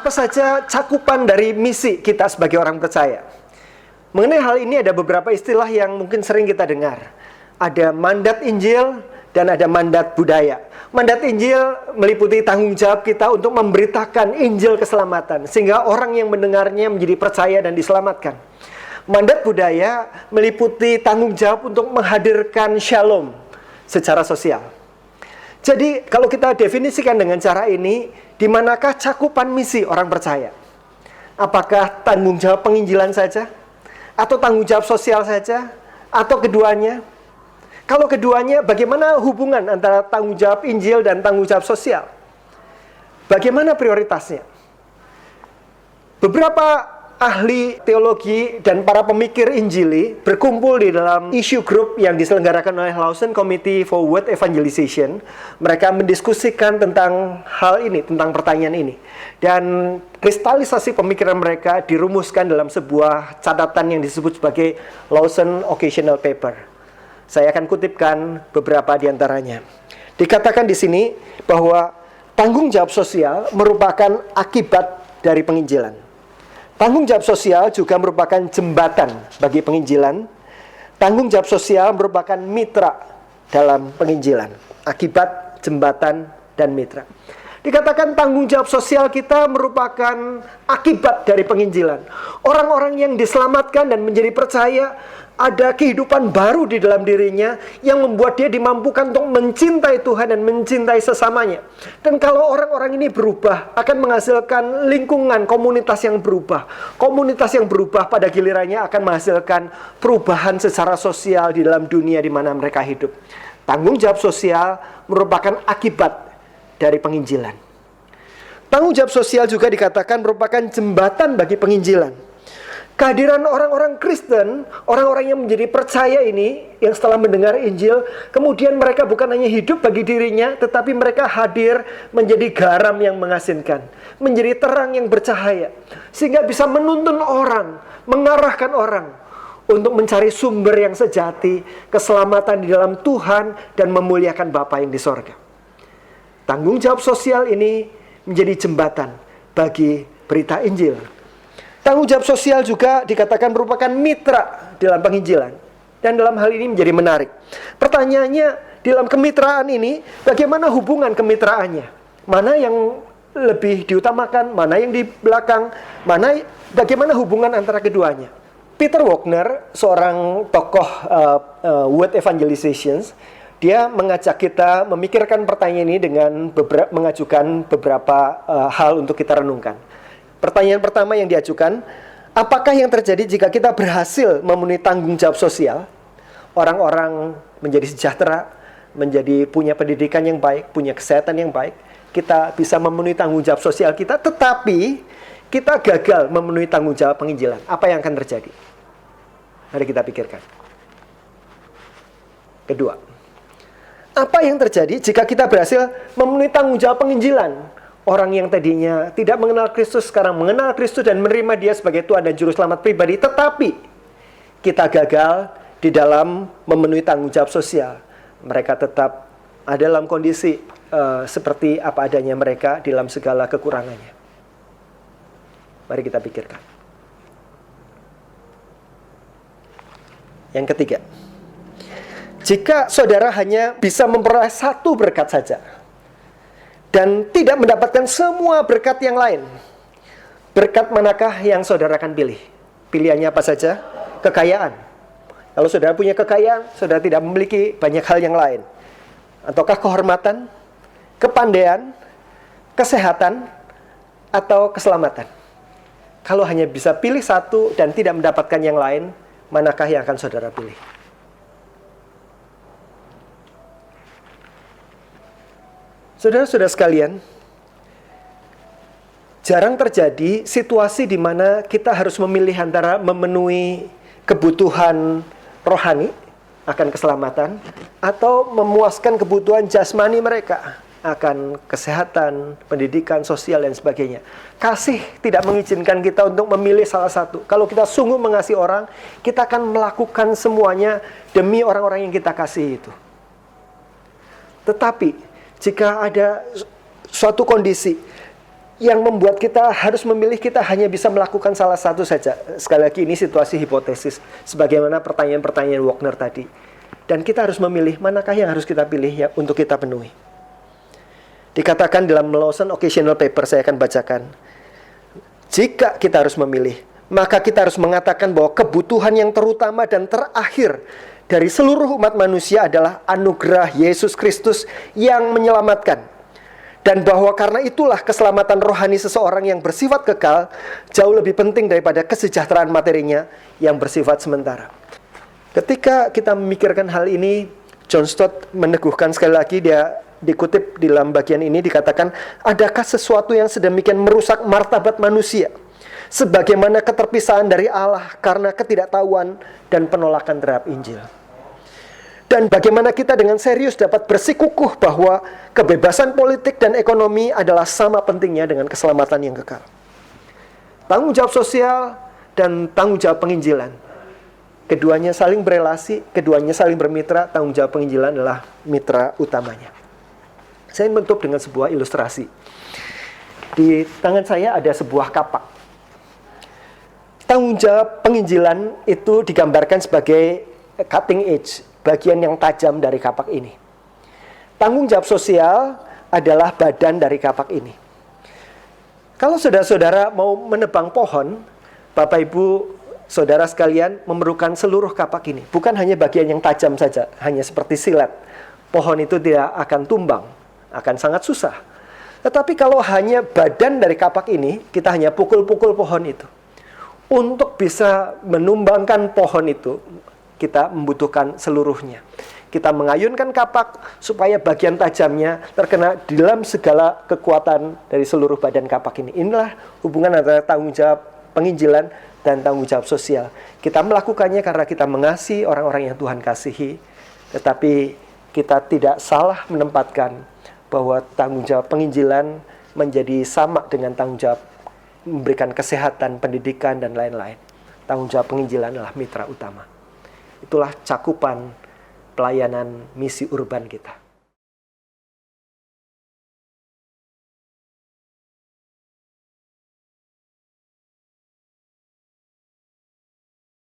Apa saja cakupan dari misi kita sebagai orang percaya? Mengenai hal ini ada beberapa istilah yang mungkin sering kita dengar. Ada mandat Injil dan ada mandat budaya. Mandat Injil meliputi tanggung jawab kita untuk memberitakan Injil keselamatan, sehingga orang yang mendengarnya menjadi percaya dan diselamatkan. Mandat budaya meliputi tanggung jawab untuk menghadirkan shalom secara sosial. Jadi kalau kita definisikan dengan cara ini, di manakah cakupan misi orang percaya? Apakah tanggung jawab penginjilan saja? Atau tanggung jawab sosial saja? Atau keduanya? Kalau keduanya, bagaimana hubungan antara tanggung jawab Injil dan tanggung jawab sosial? Bagaimana prioritasnya? Beberapa ahli teologi dan para pemikir Injili berkumpul di dalam issue group yang diselenggarakan oleh Lawson Committee for World Evangelization. Mereka mendiskusikan tentang hal ini, tentang pertanyaan ini. Dan kristalisasi pemikiran mereka dirumuskan dalam sebuah catatan yang disebut sebagai Lawson Occasional Paper. Saya akan kutipkan beberapa di antaranya. Dikatakan di sini bahwa tanggung jawab sosial merupakan akibat dari penginjilan. Tanggung jawab sosial juga merupakan jembatan bagi penginjilan. Tanggung jawab sosial merupakan mitra dalam penginjilan. Akibat, jembatan, dan mitra. Dikatakan tanggung jawab sosial kita merupakan akibat dari penginjilan. Orang-orang yang diselamatkan dan menjadi percaya, ada kehidupan baru di dalam dirinya yang membuat dia dimampukan untuk mencintai Tuhan dan mencintai sesamanya. Dan kalau orang-orang ini berubah, akan menghasilkan lingkungan komunitas yang berubah. Komunitas yang berubah pada gilirannya akan menghasilkan perubahan secara sosial di dalam dunia di mana mereka hidup. Tanggung jawab sosial merupakan akibat dari penginjilan. Tanggung jawab sosial juga dikatakan merupakan jembatan bagi penginjilan. Kehadiran orang-orang Kristen, orang-orang yang menjadi percaya ini, yang setelah mendengar Injil, kemudian mereka bukan hanya hidup bagi dirinya, tetapi mereka hadir menjadi garam yang mengasinkan, menjadi terang yang bercahaya, sehingga bisa menuntun orang, mengarahkan orang untuk mencari sumber yang sejati, keselamatan di dalam Tuhan, dan memuliakan Bapa yang di sorga. Tanggung jawab sosial ini menjadi jembatan bagi berita Injil. Tanggung jawab sosial juga dikatakan merupakan mitra dalam penginjilan. Dan dalam hal ini menjadi menarik. Pertanyaannya, dalam kemitraan ini, bagaimana hubungan kemitraannya? Mana yang lebih diutamakan, mana yang di belakang, bagaimana hubungan antara keduanya? Peter Wagner, seorang tokoh World Evangelization, dia mengajak kita memikirkan pertanyaan ini dengan mengajukan beberapa hal untuk kita renungkan. Pertanyaan pertama yang diajukan, apakah yang terjadi jika kita berhasil memenuhi tanggung jawab sosial? Orang-orang menjadi sejahtera, menjadi punya pendidikan yang baik, punya kesehatan yang baik. Kita bisa memenuhi tanggung jawab sosial kita, tetapi kita gagal memenuhi tanggung jawab penginjilan. Apa yang akan terjadi? Mari kita pikirkan. Kedua, apa yang terjadi jika kita berhasil memenuhi tanggung jawab penginjilan? Orang yang tadinya tidak mengenal Kristus sekarang mengenal Kristus dan menerima Dia sebagai Tuhan dan Juru Selamat pribadi, tetapi kita gagal di dalam memenuhi tanggung jawab sosial. Mereka tetap ada dalam kondisi seperti apa adanya mereka dalam segala kekurangannya. Mari kita pikirkan. Yang ketiga, jika saudara hanya bisa memperoleh satu berkat saja dan tidak mendapatkan semua berkat yang lain, berkat manakah yang saudara akan pilih? Pilihannya apa saja? Kekayaan. Kalau saudara punya kekayaan, saudara tidak memiliki banyak hal yang lain. Ataukah kehormatan, kepandaian, kesehatan, atau keselamatan? Kalau hanya bisa pilih satu dan tidak mendapatkan yang lain, manakah yang akan saudara pilih? Saudara-saudara sekalian, jarang terjadi situasi di mana kita harus memilih antara memenuhi kebutuhan rohani akan keselamatan atau memuaskan kebutuhan jasmani mereka akan kesehatan, pendidikan, sosial, dan sebagainya. Kasih tidak mengizinkan kita untuk memilih salah satu. Kalau kita sungguh mengasihi orang, kita akan melakukan semuanya demi orang-orang yang kita kasih itu. Tetapi jika ada suatu kondisi yang membuat kita harus memilih, kita hanya bisa melakukan salah satu saja. Sekali lagi ini situasi hipotesis, sebagaimana pertanyaan-pertanyaan Wagner tadi. Dan kita harus memilih manakah yang harus kita pilih ya, untuk kita penuhi. Dikatakan dalam Lawson Occasional Paper, saya akan bacakan. Jika kita harus memilih, maka kita harus mengatakan bahwa kebutuhan yang terutama dan terakhir dari seluruh umat manusia adalah anugerah Yesus Kristus yang menyelamatkan. Dan bahwa karena itulah keselamatan rohani seseorang yang bersifat kekal jauh lebih penting daripada kesejahteraan materinya yang bersifat sementara. Ketika kita memikirkan hal ini, John Stott meneguhkan sekali lagi, dia dikutip di dalam bagian ini dikatakan, adakah sesuatu yang sedemikian merusak martabat manusia sebagaimana keterpisahan dari Allah karena ketidaktahuan dan penolakan terhadap Injil? Dan bagaimana kita dengan serius dapat bersikukuh bahwa kebebasan politik dan ekonomi adalah sama pentingnya dengan keselamatan yang kekal. Tanggung jawab sosial dan tanggung jawab penginjilan. Keduanya saling berelasi, keduanya saling bermitra. Tanggung jawab penginjilan adalah mitra utamanya. Saya menutup dengan sebuah ilustrasi. Di tangan saya ada sebuah kapak. Tanggung jawab penginjilan itu digambarkan sebagai cutting edge, bagian yang tajam dari kapak ini. Tanggung jawab sosial adalah badan dari kapak ini. Kalau saudara-saudara mau menebang pohon, Bapak Ibu, saudara sekalian memerlukan seluruh kapak ini. Bukan hanya bagian yang tajam saja, hanya seperti silet. Pohon itu tidak akan tumbang, akan sangat susah. Tetapi kalau hanya badan dari kapak ini, kita hanya pukul-pukul pohon itu. Untuk bisa menumbangkan pohon itu, kita membutuhkan seluruhnya. Kita mengayunkan kapak supaya bagian tajamnya terkena dalam segala kekuatan dari seluruh badan kapak ini. Inilah hubungan antara tanggung jawab penginjilan dan tanggung jawab sosial. Kita melakukannya karena kita mengasihi orang-orang yang Tuhan kasihi. Tetapi kita tidak salah menempatkan bahwa tanggung jawab penginjilan menjadi sama dengan tanggung jawab memberikan kesehatan, pendidikan, dan lain-lain. Tanggung jawab penginjilan adalah mitra utama. Itulah cakupan pelayanan misi urban kita.